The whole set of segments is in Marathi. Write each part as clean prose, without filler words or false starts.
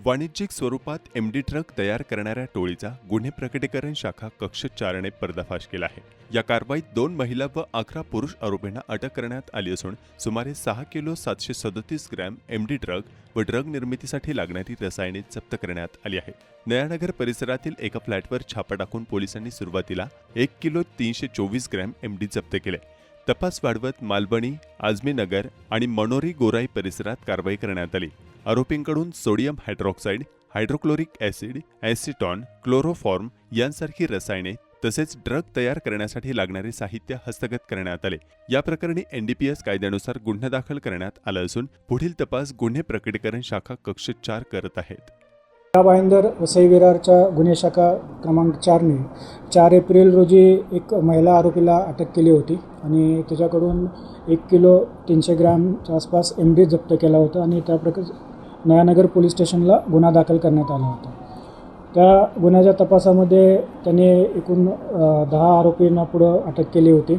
वाणिज्यिक स्वरूपात एमडी ट्रक तयार करणाऱ्या टोळीचा गुन्हे प्रकटीकरण शाखा कक्ष 4ने पर्दाफाश केला आहे। या कारवाईत 2 महिला व 11 पुरुष आरोपींना अटक करण्यात आली असून सुमारे 6 किलो 737 ग्रॅम एमडी ट्रक व ड्रग निर्मितीसाठी लागणारी रसायने जप्त करण्यात आली आहे। नयानगर परिसरातील एका फ्लॅटवर छापा टाकून पोलिसांनी सुरुवातीला 1 किलो 324 ग्रॅम एमडी जप्त केले। तपास वाढवत मालवणी, आझमी नगर आणि मनोरी गोराई परिसरात कारवाई करण्यात आली। आरोपींकडून sodium hydroxide, hydrochloric acid, acetone, chloroform यांसारखी रसायने तसेच ड्रग तयार करण्यासाठी लागणारे साहित्य हस्तगत करण्यात आले। या प्रकरणी एनडीपीएस कायद्यानुसार गुन्हा दाखल करण्यात आला असून पुढील तपास गुन्हे प्रकटीकरण शाखा कक्ष 4 करत आहेत। भाईंदर वसई विरारच्या गुन्हे शाखा क्रमांक 4ने 4 एप्रिल रोजी एक महिला आरोपीला अटक केली होती आणि त्याच्याकडून 1 किलो 300 ग्रॅमच्या आसपास एमडी जप्त केला होता आणि त्या प्रकार नयानगर पोलीस स्टेशनला गुन्हा दाखल करण्यात आला होता। त्या गुन्ह्याच्या तपासामध्ये त्याने एकूण 10 आरोपींना पुढं अटक केली होती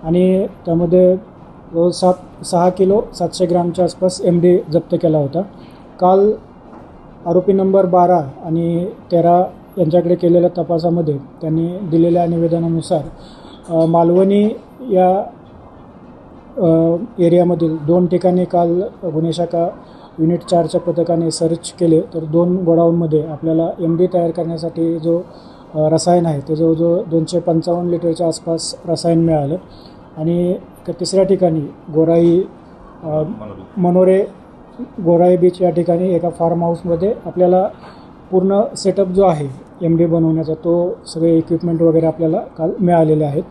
आणि त्यामध्ये 6 किलो 700 ग्रॅमच्या आसपास एमडी जप्त केला होता। काल आरोपी नंबर 12 आणि 13 यांच्याकडे केलेल्या तपासामध्ये त्यांनी दिलेल्या निवेदनानुसार मालवणी या एरियामधील 2 ठिकाणी काल गुन्हे शाखा युनिट 4च्या पथकाने सर्च केले तर 2 गोडाऊनमध्ये आपल्याला एमडी तयार करण्यासाठी जो रसायन आहे ते जवळजवळ 255 लिटरच्या आसपास रसायन मिळालं आणि तिसऱ्या ठिकाणी गोराई मनोरे गोराई बीच या ठिकाणी एका फार्म हाऊसमध्ये आपल्याला पूर्ण सेटअप जो आहे एमडी बनवण्याचा तो सगळे इक्विपमेंट वगैरे आपल्याला काल मिळालेले आहेत।